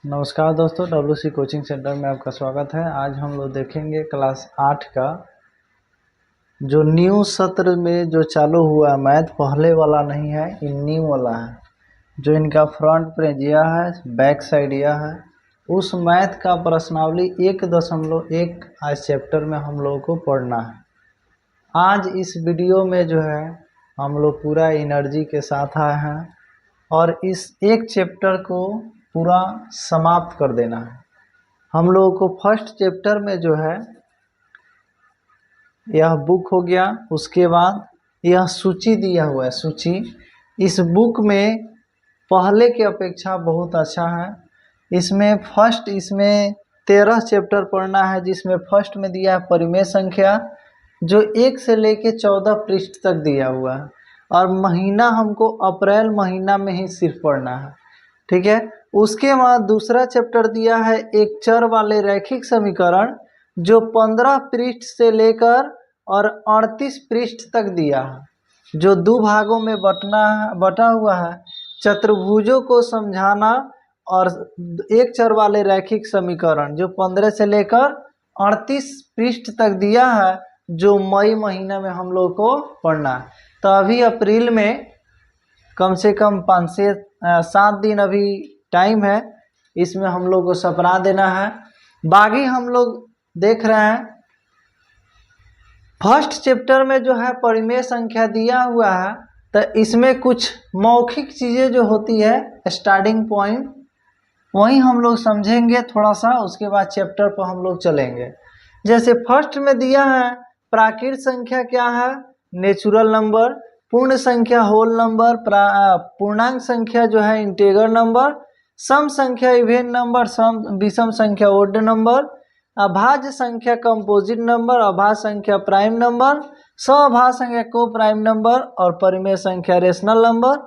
नमस्कार दोस्तों, WC coaching centre में आपका स्वागत है। आज हम लोग देखेंगे क्लास 8 का जो न्यू सत्र में जो चालू हुआ है। मैथ पहले वाला नहीं है, ये न्यू वाला है। जो इनका फ्रंट पेज यह है, बैक साइड यह है। उस मैथ का प्रश्नावली 1.1 आज चैप्टर में हम लोगों को पढ़ना है। आज इस वीडियो में जो है हम लोग पूरा एनर्जी के साथ आए हैं और इस एक चैप्टर को पूरा समाप्त कर देना है। हम लोगों को फर्स्ट चैप्टर में जो है यह बुक हो गया। उसके बाद यह सूची दिया हुआ है। सूची इस बुक में पहले की अपेक्षा बहुत अच्छा है। इसमें 13 चैप्टर पढ़ना है, जिसमें फर्स्ट में दिया है परिमेय संख्या, जो 1 से लेके 14 पृष्ठ तक दिया हुआ है। और महीना हमको अप्रैल महीना में ही सिर्फ पढ़ना है, ठीक है। उसके बाद दूसरा चैप्टर दिया है एक चर वाले रैखिक समीकरण, जो 15 पृष्ठ से लेकर और 38 पृष्ठ तक दिया है, जो 2 भागों में बटा हुआ है। चतुर्भुजों को समझाना और एक चर वाले रैखिक समीकरण, जो 15 से लेकर 38 पृष्ठ तक दिया है, जो मई महीना में हम लोग को पढ़ना है। तो अभी अप्रैल में कम से कम 5 से 7 दिन अभी टाइम है, इसमें हम लोग को सपना देना है। बाकी हम लोग देख रहे हैं फर्स्ट चैप्टर में जो है परिमेय संख्या दिया हुआ है, तो इसमें कुछ मौखिक चीज़ें जो होती है स्टार्टिंग पॉइंट, वही हम लोग समझेंगे थोड़ा सा। उसके बाद चैप्टर पर हम लोग चलेंगे। जैसे फर्स्ट में दिया है प्राकृत संख्या क्या है, नेचुरल नंबर, पूर्ण संख्या होल नंबर, पूर्णांक संख्या जो है इंटीजर नंबर, सम संख्या इवेन नंबर, विषम संख्या ओड नंबर, अभाज्य संख्या कंपोजिट नंबर, अभाज्य संख्या प्राइम नंबर, सभाज्य संख्या को प्राइम नंबर, और परिमेय संख्या रेशनल नंबर,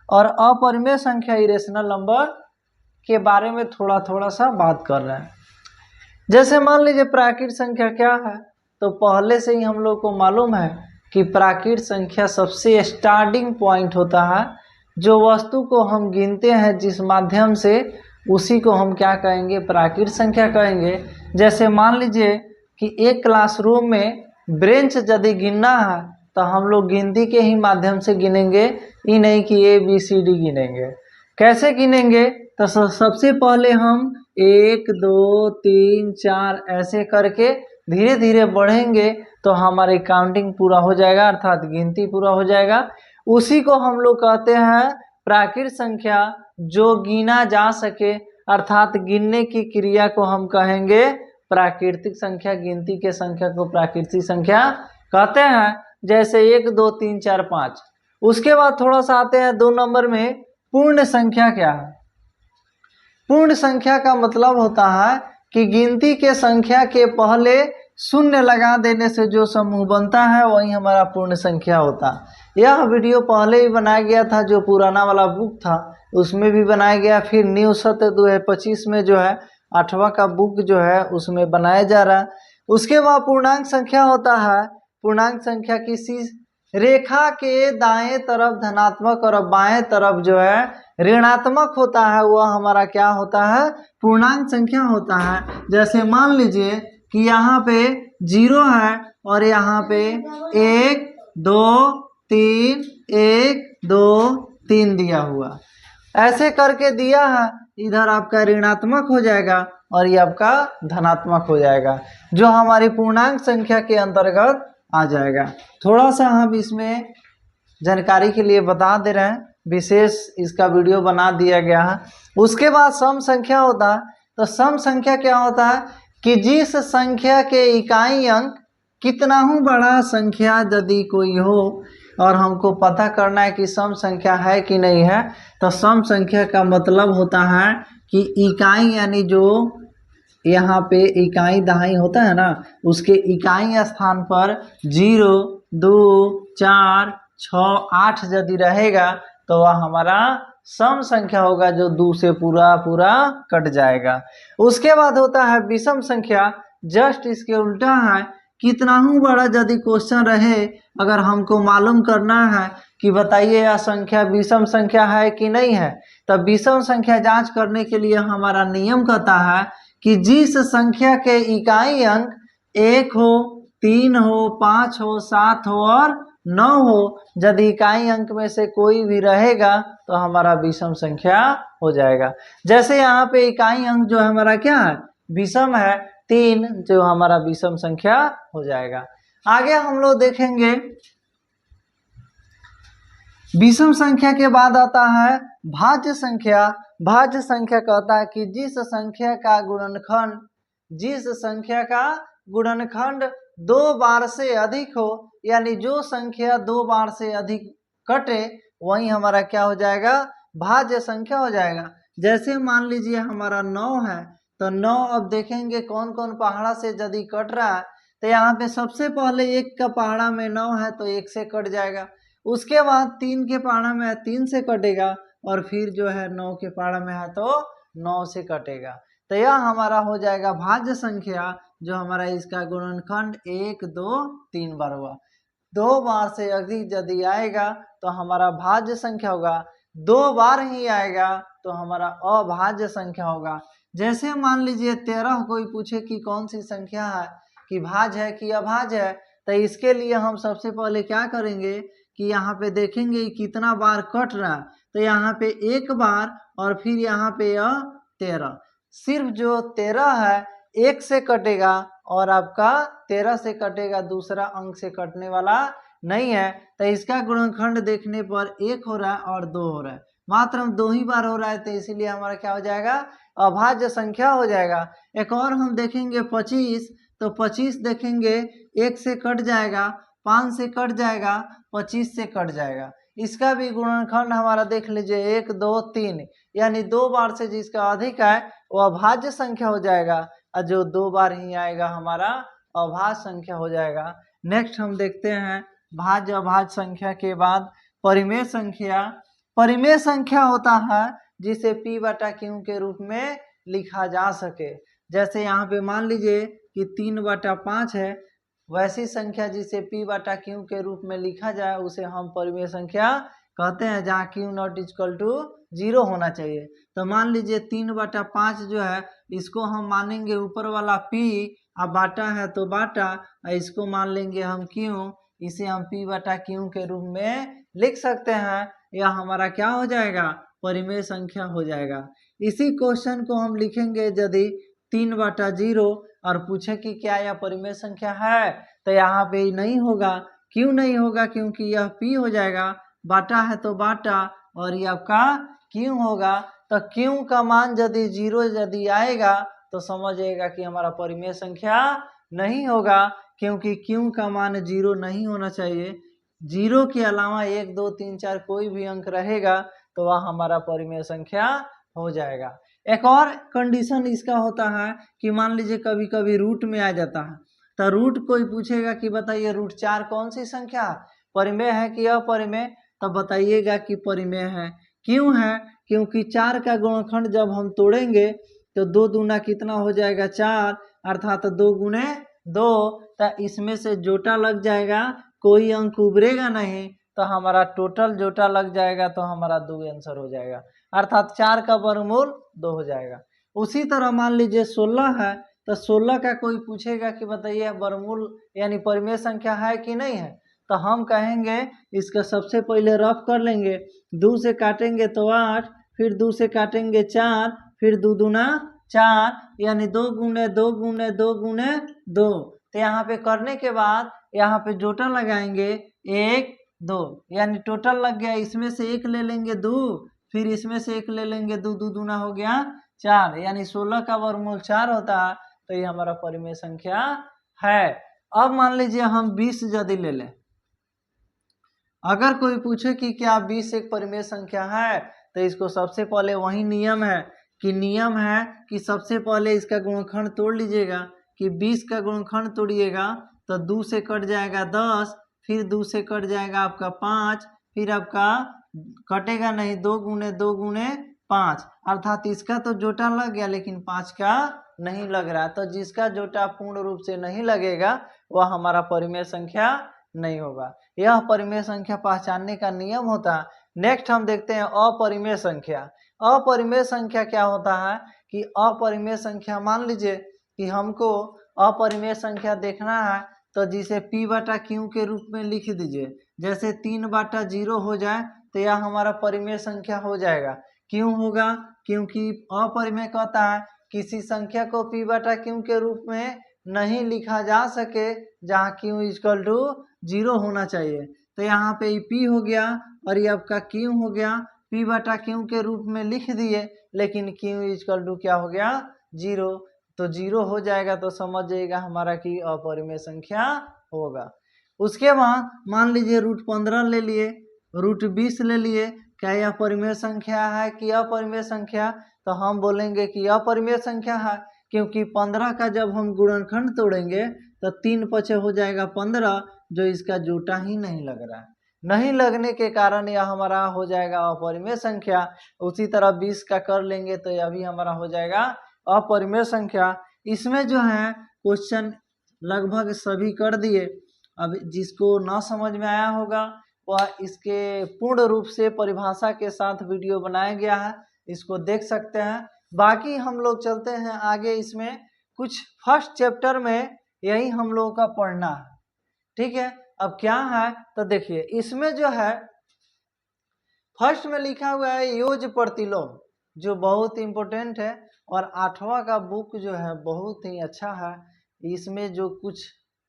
और अपरिमेय संख्या इरेशनल नंबर के बारे में थोड़ा थोड़ा सा बात कर रहे हैं। जैसे मान लीजिए प्राकृत संख्या क्या है, तो पहले से ही हम लोग को मालूम है कि प्राकृत संख्या सबसे स्टार्टिंग पॉइंट होता है। जो वस्तु को हम गिनते हैं जिस माध्यम से, उसी को हम क्या कहेंगे, प्राकृत संख्या कहेंगे। जैसे मान लीजिए कि एक क्लासरूम में बेंच यदि गिनना है, तो हम लोग गिनती के ही माध्यम से गिनेंगे, ये नहीं कि ABCD गिनेंगे। कैसे गिनेंगे, तो सबसे पहले हम 1 2 3 4 ऐसे करके धीरे धीरे बढ़ेंगे, तो हमारी काउंटिंग पूरा हो जाएगा, अर्थात गिनती पूरा हो जाएगा। उसी को हम लोग कहते हैं प्राकृत संख्या, जो गिना जा सके, अर्थात गिनने की क्रिया को हम कहेंगे प्राकृतिक संख्या। गिनती के संख्या को प्राकृतिक संख्या कहते हैं। जैसे 1 2 3 4 5। उसके बाद थोड़ा सा आते हैं 2 नंबर में, पूर्ण संख्या क्या है। पूर्ण संख्या का मतलब होता है कि गिनती के संख्या के पहले शून्य लगा देने से जो समूह बनता है, वही हमारा पूर्ण संख्या होता है। यह वीडियो पहले ही बनाया गया था, जो पुराना वाला बुक था उसमें भी बनाया गया। फिर न्यू सत्र 2025 में जो है 8वां का बुक जो है उसमें बनाया जा रहा है। उसके बाद पूर्णांक संख्या होता है। पूर्णांक संख्या किसी रेखा के दाएं तरफ धनात्मक और बाएं तरफ जो है ऋणात्मक होता है, वह हमारा क्या होता है, पूर्णांक संख्या होता है। जैसे मान लीजिए कि यहाँ पे 0 है और यहाँ पे 1 2 3 1 2 3 दिया हुआ, ऐसे करके दिया है। इधर आपका ऋणात्मक हो जाएगा और ये आपका धनात्मक हो जाएगा, जो हमारी पूर्णांक संख्या के अंतर्गत आ जाएगा। थोड़ा सा हम इसमें जानकारी के लिए बता दे रहे हैं, विशेष इसका वीडियो बना दिया गया है। उसके बाद सम संख्या होता है। तो सम संख्या क्या होता है कि जिस संख्या के इकाई अंक कितना ही बड़ा संख्या यदि कोई हो, और हमको पता करना है कि सम संख्या है कि नहीं है, तो सम संख्या का मतलब होता है कि इकाई, यानी जो यहाँ पे इकाई दहाई होता है ना, उसके इकाई स्थान पर 0 2 4 6 8 यदि रहेगा, तो वह हमारा सम संख्या होगा, जो 2 से पूरा पूरा कट जाएगा। उसके बाद होता है विषम संख्या। जस्ट इसके उल्टा है। कितना ही बड़ा यदि क्वेश्चन रहे, अगर हमको मालूम करना है कि बताइए यह संख्या विषम संख्या है कि नहीं है। तब विषम संख्या जांच करने के लिए हमारा नियम कहता है कि जिस संख्या के इकाई अंक 1 हो, 3 हो, 5 हो, 7 हो और 9 हो, यदि इकाई अंक में से कोई भी रहेगा तो हमारा विषम संख्या हो जाएगा। जैसे यहाँ पे इकाई अंक जो हमारा क्या है, विषम है, 3, जो हमारा विषम संख्या हो जाएगा। आगे हम लोग देखेंगे विषम संख्या के बाद आता है भाज्य संख्या। भाज्य संख्या कहता है कि जिस संख्या का गुणनखंड 2 बार से अधिक हो, यानी जो संख्या 2 बार से अधिक कटे वही हमारा क्या हो जाएगा, भाज्य संख्या हो जाएगा। जैसे मान लीजिए हमारा 9 है, तो 9 अब देखेंगे कौन कौन पहाड़ा से यदि कट रहा है, तो यहाँ पे सबसे पहले 1 का पहाड़ा में 9 है तो 1 से कट जाएगा। उसके बाद 3 के पहाड़ा में है 3 से कटेगा, और फिर जो है 9 के पहाड़ा में है तो 9 से कटेगा। तो यह हमारा हो जाएगा भाज्य संख्या, जो हमारा इसका गुणनखंड 1, 2, 3 बार हुआ। 2 बार से अधिक यदि आएगा तो हमारा भाज्य संख्या होगा, 2 बार ही आएगा तो हमारा अभाज्य संख्या होगा। जैसे मान लीजिए 13 कोई पूछे कि कौन सी संख्या है, कि भाज्य है कि अभाज्य है, तो इसके लिए हम सबसे पहले क्या करेंगे कि यहाँ पे देखेंगे कितना बार कट रहा है। तो यहाँ पे 1 बार और फिर यहाँ पे यह 13, सिर्फ जो 13 है 1 से कटेगा और आपका 13 से कटेगा, दूसरा अंक से कटने वाला नहीं है। तो इसका गुणनखंड देखने पर 1 हो रहा है और 2 हो रहा है, मात्र 2 ही बार हो रहा है, तो इसीलिए हमारा क्या हो जाएगा, अभाज्य संख्या हो जाएगा। एक और हम देखेंगे 25, तो 25 देखेंगे 1 से कट जाएगा, 5 से कट जाएगा, 25 से कट जाएगा। इसका भी गुणनखंड हमारा देख लीजिए 1, 2, 3, यानी 2 बार से जिसका अधिक है वो अभाज्य संख्या हो जाएगा, और जो 2 बार ही आएगा हमारा अभाज्य संख्या हो जाएगा। नेक्स्ट हम देखते हैं भाज्य अभाज्य संख्या के बाद परिमेय संख्या। परिमेय संख्या होता है जिसे p/q के रूप में लिखा जा सके। जैसे यहाँ पे मान लीजिए कि 3/5 है, वैसी संख्या जिसे p/q के रूप में लिखा जाए उसे हम परिमेय संख्या कहते हैं, जहाँ q नॉट इक्वल टू 0 होना चाहिए। तो मान लीजिए 3/5 जो है इसको हम मानेंगे ऊपर वाला p, अब बाटा है तो बाटा, इसको मान लेंगे हम q, इसे हम p/q के रूप में लिख सकते हैं। यह हमारा क्या हो जाएगा, परिमेय संख्या हो जाएगा। इसी क्वेश्चन को हम लिखेंगे यदि 3/0 और पूछे कि क्या यह परिमेय संख्या है, तो यहाँ पे नहीं होगा। क्यों नहीं होगा, क्योंकि यह p हो जाएगा, बाटा है तो बाटा, और ये आपका q होगा। तो q का मान यदि 0 यदि आएगा तो समझिएगा कि हमारा परिमेय संख्या नहीं होगा, क्योंकि q का मान 0 नहीं होना चाहिए। 0 के अलावा 1, 2, 3, 4 कोई भी अंक रहेगा तो वह हमारा परिमेय संख्या हो जाएगा। एक और कंडीशन इसका होता है कि मान लीजिए कभी कभी रूट में आ जाता है, तो रूट कोई पूछेगा कि बताइए √4 कौन सी संख्या परिमेय है कि अपरिमेय, तब बताइएगा कि परिमेय है। क्यों है, क्योंकि 4 का गुणनखंड जब हम तोड़ेंगे तो 2 दूना कितना हो जाएगा 4, अर्थात 2 गुणे 2, तो इसमें से जोटा लग जाएगा, कोई अंक उभरेगा नहीं, तो हमारा टोटल जोटा लग जाएगा, तो हमारा 2 आंसर हो जाएगा, अर्थात 4 का वर्गमूल 2 हो जाएगा। उसी तरह मान लीजिए 16 है, तो 16 का कोई पूछेगा कि बताइए वर्गमूल यानी परिमेय संख्या है कि नहीं है, तो हम कहेंगे इसका सबसे पहले रफ कर लेंगे, 2 से काटेंगे तो 8, फिर 2 से काटेंगे 4, फिर 2 दूना 4, यानी 2 गुणे 2 गुणे 2 गुणे 2। तो यहाँ पे करने के बाद यहाँ पे जोटा लगाएंगे 1, 2, यानी टोटल लग गया, इसमें से 1 ले लेंगे 2, फिर इसमें से 1 ले लेंगे 2, 2 दूना हो गया 4, यानी 16 का वर्गमूल 4 होता है, तो ये हमारा परिमेय संख्या है। अब मान लीजिए हम 20 यदि ले लें, अगर कोई पूछे कि क्या 20 एक परिमेय संख्या है, तो इसको सबसे पहले वही नियम है कि सबसे पहले इसका गुणनखंड तोड़ लीजिएगा, कि 20 का गुणनखंड तोड़िएगा तो 2 से कट जाएगा 10, फिर 2 से कट जाएगा आपका 5, फिर आपका कटेगा नहीं 2 गुणे 2 गुणे 5, अर्थात इसका तो जोटा लग गया लेकिन 5 का नहीं लग रहा। तो जिसका जोटा पूर्ण रूप से नहीं लगेगा वह हमारा परिमेय संख्या नहीं होगा। यह परिमेय संख्या पहचानने का नियम होता है। नेक्स्ट हम देखते हैं अपरिमेय संख्या। अपरिमेय संख्या क्या होता है कि अपरिमेय संख्या, मान लीजिए कि हमको अपरिमेय संख्या देखना है तो जिसे p/q के रूप में लिख दीजिए। जैसे 3/0 हो जाए तो यह हमारा परिमेय संख्या हो जाएगा। क्यों होगा? क्योंकि अपरिमेय कहता है किसी संख्या को p/q के रूप में नहीं लिखा जा सके जहाँ q इक्वल टू 0 होना चाहिए। तो यहाँ पे p हो गया और ये आपका q हो गया, p/q के रूप में लिख दिए, लेकिन q इक्वल टू क्या हो गया? 0। तो 0 हो जाएगा तो समझ जाइएगा हमारा कि अपरिमेय संख्या होगा। उसके बाद मान लीजिए √15 ले लिए, √20 ले लिए, क्या यह परिमेय संख्या है कि अपरिमेय संख्या? तो हम बोलेंगे कि अपरिमेय संख्या है, क्योंकि 15 का जब हम गुणनखंड तोड़ेंगे तो 3 पचे हो जाएगा 15, जो इसका जोटा ही नहीं लग रहा है। नहीं लगने के कारण यह हमारा हो जाएगा अपरिमेय संख्या। उसी तरह 20 का कर लेंगे तो यह भी हमारा हो जाएगा अपरिमेय संख्या। इसमें जो है क्वेश्चन लगभग सभी कर दिए। अब जिसको ना समझ में आया होगा वह इसके पूर्ण रूप से परिभाषा के साथ वीडियो बनाया गया है, इसको देख सकते हैं। बाकी हम लोग चलते हैं आगे। इसमें कुछ फर्स्ट चैप्टर में यही हम लोगों का पढ़ना है, ठीक है। अब क्या है तो देखिए, इसमें जो है फर्स्ट में लिखा हुआ है योज प्रतिलोम, जो बहुत इंपॉर्टेंट है, और 8वां का बुक जो है बहुत ही अच्छा है। इसमें जो कुछ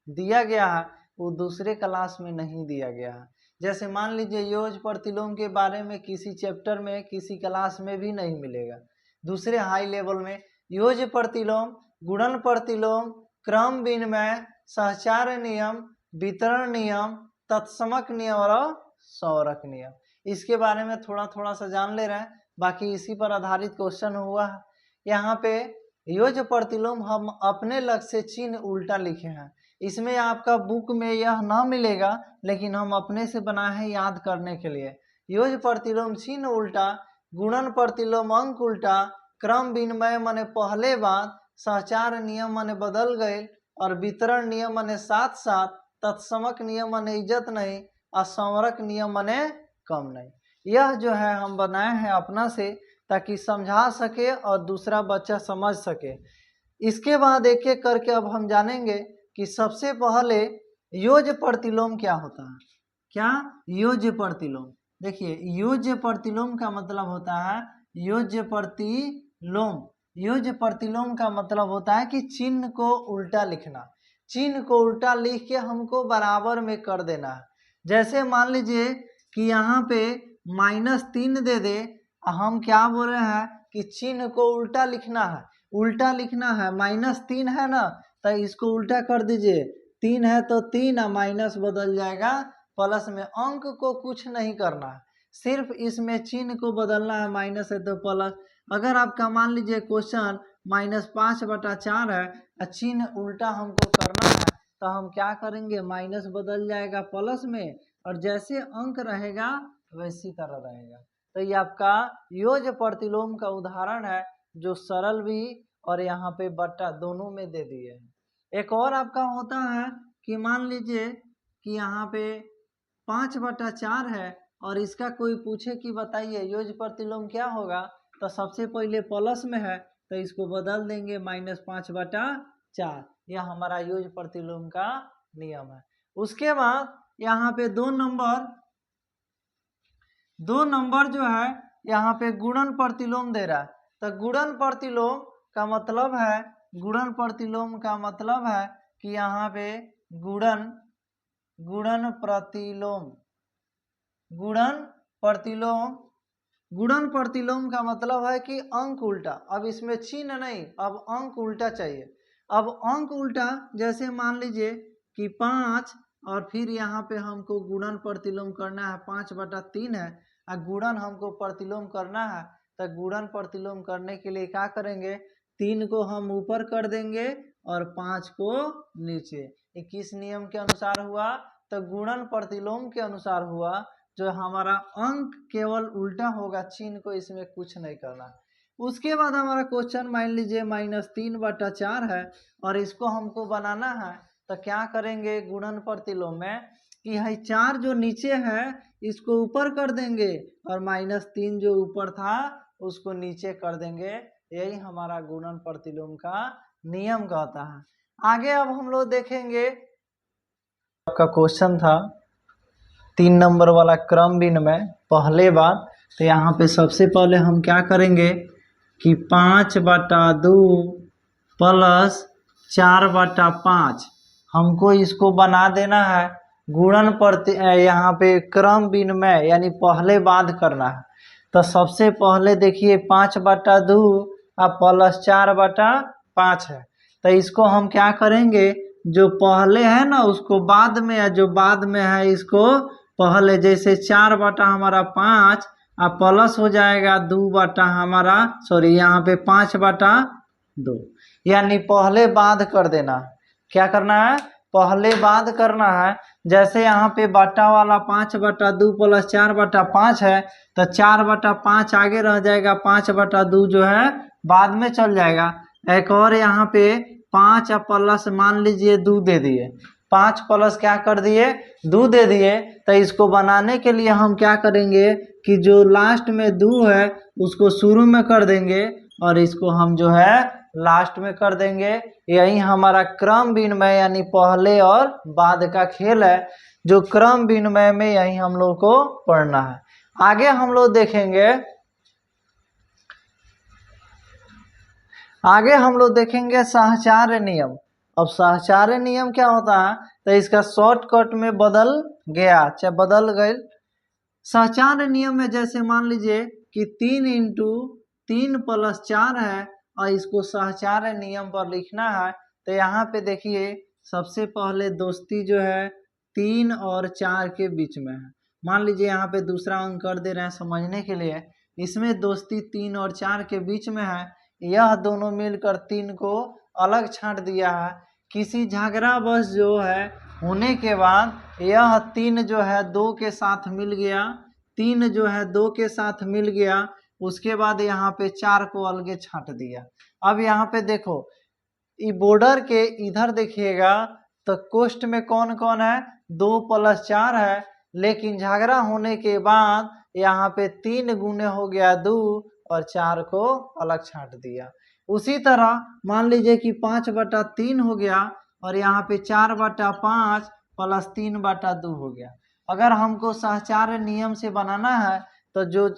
दिया गया है वो दूसरे क्लास में नहीं दिया गया है। जैसे मान लीजिए योज प्रतिलोम के बारे में किसी चैप्टर में किसी क्लास में भी नहीं मिलेगा। दूसरे हाई लेवल में योज प्रतिलोम, गुणन प्रतिलोम, क्रम विनिमय, सहचार नियम, वितरण नियम, तत्समक नियम और सौरक नियम, इसके बारे में थोड़ा थोड़ा सा जान ले रहे हैं। बाकी इसी पर आधारित क्वेश्चन हुआ है। यहाँ पे योज प्रतिलोम हम अपने लग से चिन्ह उल्टा लिखे हैं। इसमें आपका बुक में यह ना मिलेगा, लेकिन हम अपने से बनाए हैं याद करने के लिए। योज प्रतिलोम चिन्ह उल्टा, गुणन प्रतिलोम अंक उल्टा, क्रम विनिमय माने पहले बात, सहचार नियम माने बदल गए, और वितरण नियम माने साथ साथ, तत्समक नियम माने इज्जत नहीं, और संवरक नियम माने कम नहीं। यह जो है हम बनाए हैं अपना से, ताकि समझा सके और दूसरा बच्चा समझ सके। इसके बाद एक एक करके अब हम जानेंगे कि सबसे पहले योज प्रतिलोम क्या होता है। क्या? योज प्रतिलोम। देखिए, योज प्रतिलोम का मतलब होता है योज प्रतिलोम। योज प्रतिलोम का मतलब होता है कि चिन्ह को उल्टा लिखना। चिन्ह को उल्टा लिख के हमको बराबर में कर देना है। जैसे मान लीजिए कि यहाँ पे -3 दे दे, हम क्या बोल रहे हैं कि चिन्ह को उल्टा लिखना है। उल्टा लिखना है, -3 है ना, तो इसको उल्टा कर दीजिए। 3 है तो 3, माइनस बदल जाएगा प्लस में। अंक को कुछ नहीं करना है, सिर्फ इसमें चिन्ह को बदलना है। माइनस है तो प्लस। अगर आपका मान लीजिए क्वेश्चन -5/4 है और चिन्ह उल्टा हमको करना है, तो हम क्या करेंगे, माइनस बदल जाएगा प्लस में, और जैसे अंक रहेगा वैसी तरह रहेगा। तो ये आपका योज प्रतिलोम का उदाहरण है, जो सरल भी और यहाँ पे बट्टा दोनों में दे दिए हैं। एक और आपका होता है कि मान लीजिए कि यहाँ पे 5/4 है और इसका कोई पूछे कि बताइए योज प्रतिलोम क्या होगा, तो सबसे पहले प्लस में है तो इसको बदल देंगे -5/4। यह हमारा योज प्रतिलोम का नियम है। उसके बाद यहाँ पे 2 नंबर जो है यहाँ पे गुणन प्रतिलोम दे रहा है। तो गुणन प्रतिलोम का मतलब है कि यहाँ पे गुणन प्रतिलोम का मतलब है कि अंक उल्टा। अब इसमें चिन्ह नहीं, अब अंक उल्टा चाहिए। अब अंक उल्टा जैसे मान लीजिए कि 5, और फिर यहाँ पे हमको गुणन प्रतिलोम करना है। 5/3 है और गुणन हमको प्रतिलोम करना है। तो गुणन प्रतिलोम करने के लिए क्या करेंगे, 3 को हम ऊपर कर देंगे और 5 को नीचे। ये किस नियम के अनुसार हुआ, तो गुणन प्रतिलोम के अनुसार हुआ। जो हमारा अंक केवल उल्टा होगा, चिन्ह को इसमें कुछ नहीं करना। उसके बाद हमारा क्वेश्चन मान लीजिए -3/4 है और इसको हमको बनाना है। तो क्या करेंगे, गुणन प्रतिलोम में कि है 4 जो नीचे है इसको ऊपर कर देंगे और -3 जो ऊपर था उसको नीचे कर देंगे। यही हमारा गुणन प्रतिलोम का नियम कहता है। आगे अब हम लोग देखेंगे, आपका क्वेश्चन था 3 नंबर वाला क्रम विनिमय पहले बात। तो यहाँ पे सबसे पहले हम क्या करेंगे कि 5/2 प्लस 4/5 हमको इसको बना देना है गुणन प्रति यहाँ पे क्रम विनिमय यानी पहले बाद करना है। तो सबसे पहले देखिए 5/2 और प्लस 4/5 है। तो इसको हम क्या करेंगे, जो पहले है ना उसको बाद में, है जो बाद में है इसको पहले, जैसे 4/5 और प्लस हो जाएगा 2 हमारा सॉरी यहाँ पे 5/2 यानी पहले बाद कर देना। क्या करना है, पहले बाद करना है। जैसे यहाँ पे बटा वाला 5/2 प्लस 4/5 है तो 4/5 आगे रह जाएगा, 5/2 जो है बाद में चल जाएगा। एक और यहाँ पे 5 प्लस मान लीजिए 2 दे दिए, 5 प्लस क्या कर दिए 2 दे दिए। तो इसको बनाने के लिए हम क्या करेंगे कि जो लास्ट में 2 है उसको शुरू में कर देंगे और इसको हम जो है लास्ट में कर देंगे। यही हमारा क्रम विनिमय यानी पहले और बाद का खेल है, जो क्रम विनिमय में यही हम लोग को पढ़ना है। आगे हम लोग देखेंगे, आगे हम लोग देखेंगे सहचार्य नियम। अब सहचार्य नियम क्या होता है, तो इसका शॉर्टकट में बदल गया, चाहे बदल गए। सहचार्य नियम में जैसे मान लीजिए कि 3 × 3 + 4 है और इसको सहचार्य नियम पर लिखना है। तो यहाँ पे देखिए सबसे पहले दोस्ती जो है 3 और 4 के बीच में है। मान लीजिए यहाँ पे दूसरा अंक कर दे रहे हैं समझने के लिए। इसमें दोस्ती 3 और 4 के बीच में है। यह दोनों मिलकर 3 को अलग छांट दिया है। किसी झगड़ा बस जो है होने के बाद यह 3 जो है 2 के साथ मिल गया, 3 जो है 2 के साथ मिल गया। उसके बाद यहाँ पे 4 को अलगे छांट दिया। अब यहाँ पे देखो ये बॉर्डर के इधर देखिएगा तो कोष्ठ में कौन कौन है, 2 + 4 है। लेकिन झगड़ा होने के बाद यहाँ पे 3 गुने हो गया 2 और 4 को अलग छांट दिया। उसी तरह मान लीजिए कि 5/3 हो गया और यहाँ पे 4/5 + 3/2 हो गया। अगर हमको सहचार्य नियम से बनाना है तो जो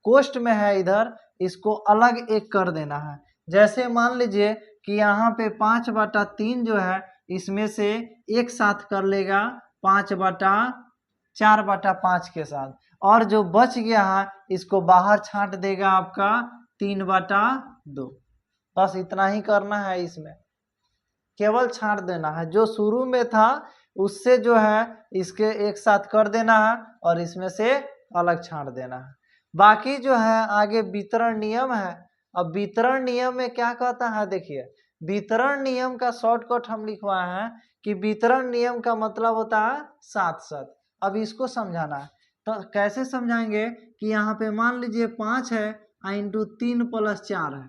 कोष्ठ में है इधर इसको अलग एक कर देना है। जैसे मान लीजिए कि यहाँ पे 5/3 जो है इसमें से एक साथ कर लेगा 4/5 के साथ, और जो बच गया है इसको बाहर छांट देगा आपका 3/2। बस इतना ही करना है, इसमें केवल छांट देना है। जो शुरू में था उससे जो है इसके एक साथ कर देना है और इसमें से अलग छांट देना है। बाकी जो है आगे वितरण नियम है। अब वितरण नियम में क्या कहता है, देखिए वितरण नियम का शॉर्टकट हम लिखवाए हैं कि वितरण नियम का मतलब होता है 7/7। अब इसको समझाना है तो कैसे समझाएंगे कि यहाँ पे मान लीजिए 5 है × 3 + 4 है।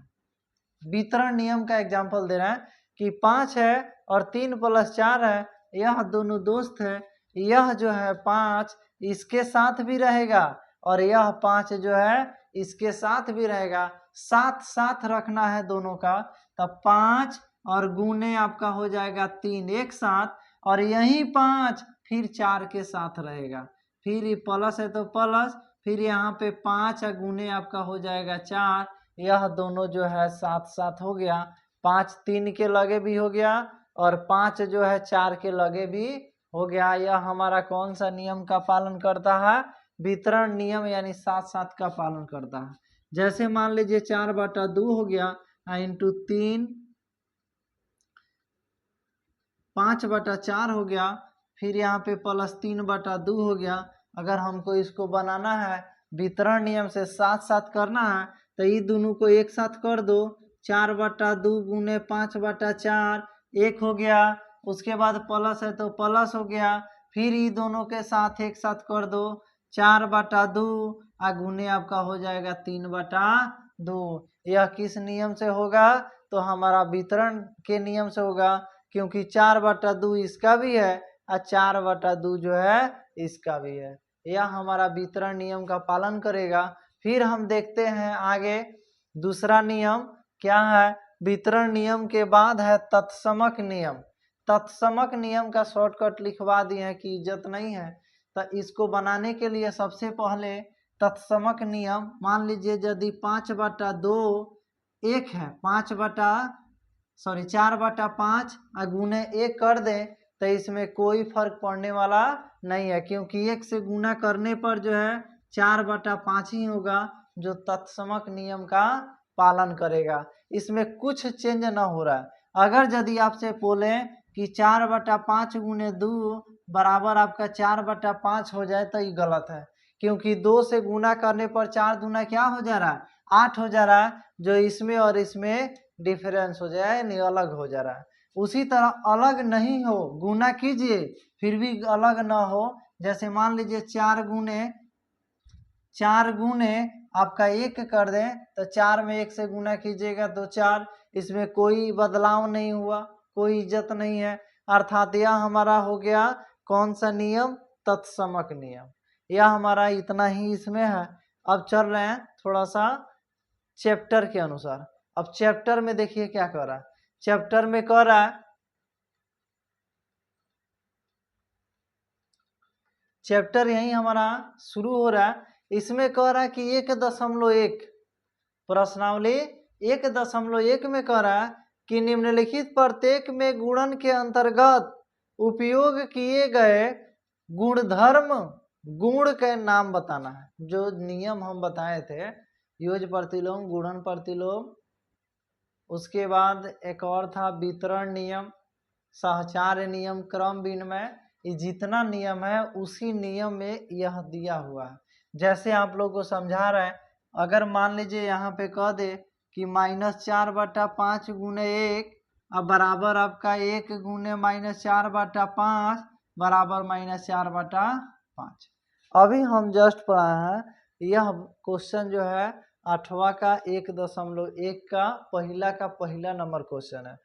वितरण नियम का एग्जाम्पल दे रहे हैं कि 5 है और 3 + 4 है, यह दोनों दोस्त है। यह जो है 5 इसके साथ भी रहेगा और यह 5 जो है इसके साथ भी रहेगा। साथ साथ रखना है दोनों का। तब 5 और गुने आपका हो जाएगा 3 एक साथ, और यही 5 फिर 4 के साथ रहेगा। फिर ये प्लस है तो प्लस, फिर यहाँ पे 5 गुने आपका हो जाएगा 4। यह दोनों जो है साथ साथ हो गया। 5 3 के लगे भी हो गया और 5 जो है 4 के लगे भी हो गया। यह हमारा कौन सा नियम का पालन करता है, वितरण नियम यानी 7/7 का पालन करता है। जैसे मान लीजिए 4/2 हो गया × 3, 5/4 हो गया, फिर यहाँ पे प्लस 3/2 हो गया। अगर हमको इसको बनाना है वितरण नियम से 7/7 करना है तो ये दोनों को एक साथ कर दो। 4/2 गुने 5/4 1 हो गया। उसके बाद प्लस है तो प्लस हो गया, फिर ये दोनों के साथ एक साथ कर दो। 4/2 गुने आपका हो जाएगा 3/2। यह किस नियम से होगा, तो हमारा वितरण के नियम से होगा, क्योंकि 4/2 इसका भी है और 4/2 जो है इसका भी है। यह हमारा वितरण नियम का पालन करेगा। फिर हम देखते हैं आगे दूसरा नियम क्या है। वितरण नियम के बाद है तत्समक नियम। तत्समक नियम का शॉर्टकट लिखवा दिए हैं कि इज्जत नहीं है, तो इसको बनाने के लिए सबसे पहले तत्समक नियम, मान लीजिए यदि 5/2 1 है, 4/5 गुने 1 कर दें तो इसमें कोई फर्क पड़ने वाला नहीं है, क्योंकि 1 से गुना करने पर जो है 4/5 ही होगा, जो तत्समक नियम का पालन करेगा। इसमें कुछ चेंज ना हो रहा है। अगर यदि आपसे बोले कि 4/5 गुने 2 बराबर आपका 4/5 हो जाए तो ये गलत है, क्योंकि 2 से गुना करने पर 4 दूना क्या हो जा रहा है, 8 हो जा रहा है, जो इसमें और इसमें डिफरेंस हो जाए यानी अलग हो जा रहा है। उसी तरह अलग नहीं हो, गुना कीजिए फिर भी अलग ना हो। जैसे मान लीजिए 4 गुने आपका 1 कर दें तो 4 में 1 से गुना कीजिएगा तो 4, इसमें कोई बदलाव नहीं हुआ, कोई इज्जत नहीं है। अर्थात यह हमारा हो गया कौन सा नियम, तत्समक नियम। यह हमारा इतना ही इसमें है। अब चल रहे हैं थोड़ा सा चैप्टर के अनुसार। अब चैप्टर में देखिए क्या कर रहा है। चैप्टर में कह रहा है, चैप्टर यही हमारा शुरू हो रहा है। इसमें कह रहा है कि 1.1 प्रश्नावली 1.1 में कह रहा है कि निम्नलिखित प्रत्येक में गुणन के अंतर्गत उपयोग किए गए गुणधर्म गुण के नाम बताना है। जो नियम हम बताए थे, योज प्रतिलोम, गुणन प्रतिलोम, उसके बाद एक और था वितरण नियम, सहचार्य नियम, क्रम विनिमय, ये जितना नियम है उसी नियम में यह दिया हुआ है। जैसे आप लोग को समझा रहे हैं, अगर मान लीजिए यहाँ पे कह दे कि -4/5 गुने 1 अब बराबर आपका 1 गुने -4/5 बराबर -4/5। अभी हम जस्ट पढ़ा है, यह क्वेश्चन जो है 8वां का 1.1 का पहला नंबर क्वेश्चन है।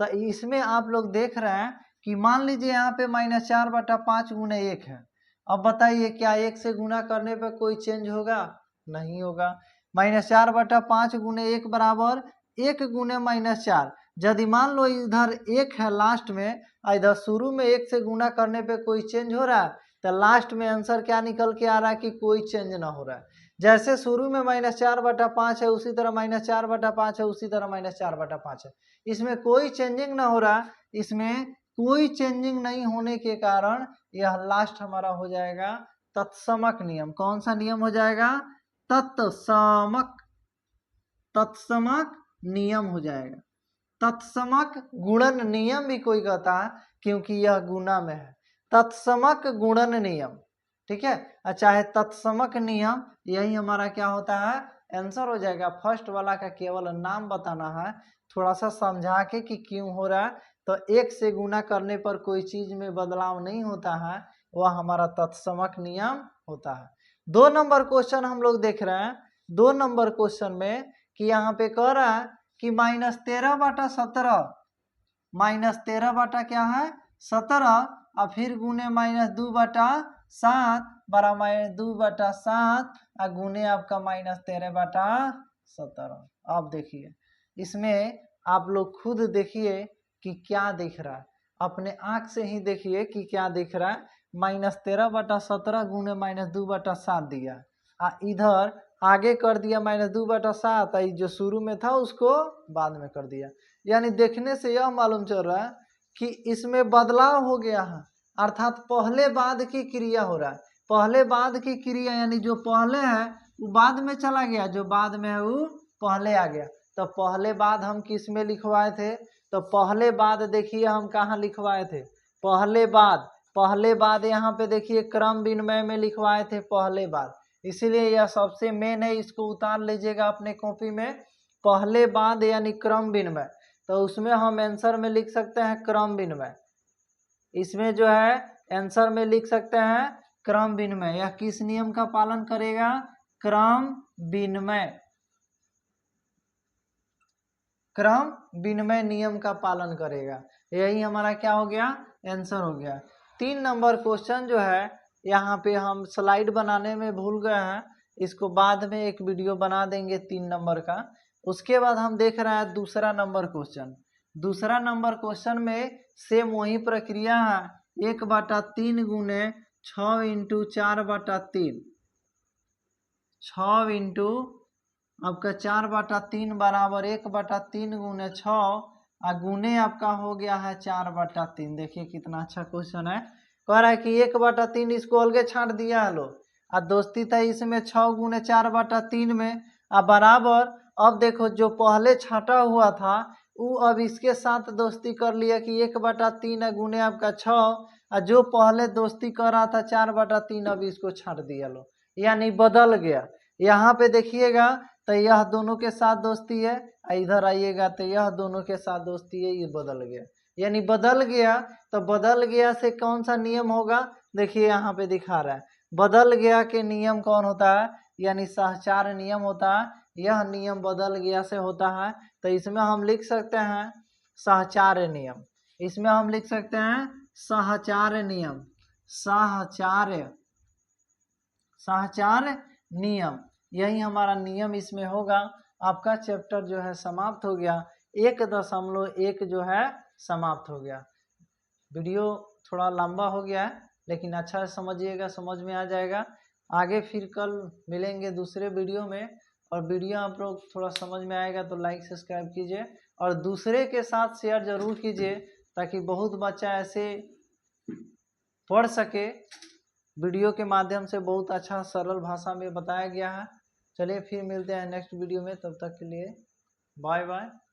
तो इसमें आप लोग देख रहे हैं कि मान लीजिए यहाँ पे -4/5 गुने 1 है। अब बताइए क्या 1 से गुना करने पर कोई चेंज होगा, नहीं होगा। -4/5 गुने 1 बराबर 1 गुने -4। यदि मान लो इधर 1 है लास्ट में, इधर शुरू में 1 से गुना करने पे कोई चेंज हो रहा है, तो लास्ट में आंसर क्या निकल के आ रहा है कि कोई चेंज ना हो रहा है। जैसे शुरू में -4/5 है उसी तरह -4/5 है, उसी तरह -4/5 है। इसमें कोई चेंजिंग ना हो रहा, इसमें कोई चेंजिंग नहीं होने के कारण यह लास्ट हमारा हो जाएगा तत्समक नियम। कौन सा नियम हो जाएगा, तत्समक नियम हो जाएगा। तत्समक गुणन नियम भी कोई कहता है, क्योंकि यह गुना में है। तत्समक गुणन नियम, ठीक है, चाहे तत्समक नियम, यही हमारा क्या होता है, आंसर हो जाएगा। फर्स्ट वाला का केवल नाम बताना है, थोड़ा सा समझा के कि क्यों हो रहा है। तो 1 से गुना करने पर कोई चीज में बदलाव नहीं होता है, वह हमारा तत्समक नियम होता है। 2 नंबर क्वेश्चन हम लोग देख रहे हैं। 2 नंबर क्वेश्चन में कि यहाँ पे कह रहा है कि -13/17, -13 क्या है 17, और फिर गुने -2/7 बराबर -2/7 और गुने आपका -13/17। अब देखिए इसमें आप लोग खुद देखिए कि क्या दिख रहा है, अपने आंख से ही देखिए कि क्या दिख रहा है। -13/17 गुने -2/7 दिया, इधर आगे कर दिया -2/7, जो शुरू में था उसको बाद में कर दिया। यानी देखने से यह मालूम चल रहा है कि इसमें बदलाव हो गया है, अर्थात पहले बाद की क्रिया हो रहा है। पहले बाद की क्रिया यानी जो पहले है वो बाद में चला गया, जो बाद में है वो पहले आ गया। तो पहले बाद हम किस में लिखवाए थे, तो पहले बाद देखिए हम कहाँ लिखवाए थे, पहले बाद यहाँ पे देखिए क्रम विनिमय में लिखवाए थे पहले बाद, इसीलिए यह सबसे मेन है, इसको उतार लीजिएगा अपने कॉपी में। पहले बाद यानी क्रम विनिमय, तो उसमें हम आंसर में लिख सकते हैं क्रम विनिमय। इसमें जो है आंसर में लिख सकते हैं क्रम विनिमय। यह किस नियम का पालन करेगा, क्रम विनिमय नियम का पालन करेगा। यही हमारा क्या हो गया, आंसर हो गया। 3 नंबर क्वेश्चन जो है यहाँ पे हम स्लाइड बनाने में भूल गए हैं, इसको बाद में एक वीडियो बना देंगे 3 नंबर का। उसके बाद हम देख रहे हैं दूसरा नंबर क्वेश्चन। दूसरा नंबर क्वेश्चन में सेम वही प्रक्रिया है, 1/3 गुने 6 इंटू 4/3, 6 इंटू आपका 4/3 बराबर 1/3 गुने 6 और गुने आपका हो गया है 4/3। देखिए कितना अच्छा क्वेश्चन है। कह रहा है कि 1/3 इसको अलगे छांट दिया है लो, और दोस्ती था इसमें 6 गुने 4/3 में, और बराबर अब देखो जो पहले छाटा हुआ था वो अब इसके साथ दोस्ती कर लिया कि 1/3 गुने आपका 6, और जो पहले दोस्ती कर रहा था 4/3 अब इसको छाट दिया लो, यानी बदल गया। यहाँ पे देखिएगा तो यह दोनों के साथ दोस्ती है, इधर आइएगा तो यह दोनों के साथ दोस्ती है, ये बदल गया, यानी बदल गया। तो बदल गया से कौन सा नियम होगा, देखिए यहाँ पे दिखा रहा है, बदल गया के नियम कौन होता है, यानी सहचार नियम होता है। यह नियम बदल गया से होता है, तो इसमें हम लिख सकते हैं सहचार नियम, इसमें हम लिख सकते हैं सहचार नियम, सहचार नियम, यही हमारा नियम इसमें होगा। आपका चैप्टर जो है समाप्त हो गया, 1.1 जो है समाप्त हो गया। वीडियो थोड़ा लंबा हो गया है, लेकिन अच्छा समझिएगा, समझ में आ जाएगा। आगे फिर कल मिलेंगे दूसरे वीडियो में, और वीडियो आप लोग थोड़ा समझ में आएगा तो लाइक सब्सक्राइब कीजिए और दूसरे के साथ शेयर जरूर कीजिए, ताकि बहुत बच्चा ऐसे पढ़ सके। वीडियो के माध्यम से बहुत अच्छा सरल भाषा में बताया गया है। चलिए फिर मिलते हैं नेक्स्ट वीडियो में, तब तक के लिए बाय बाय।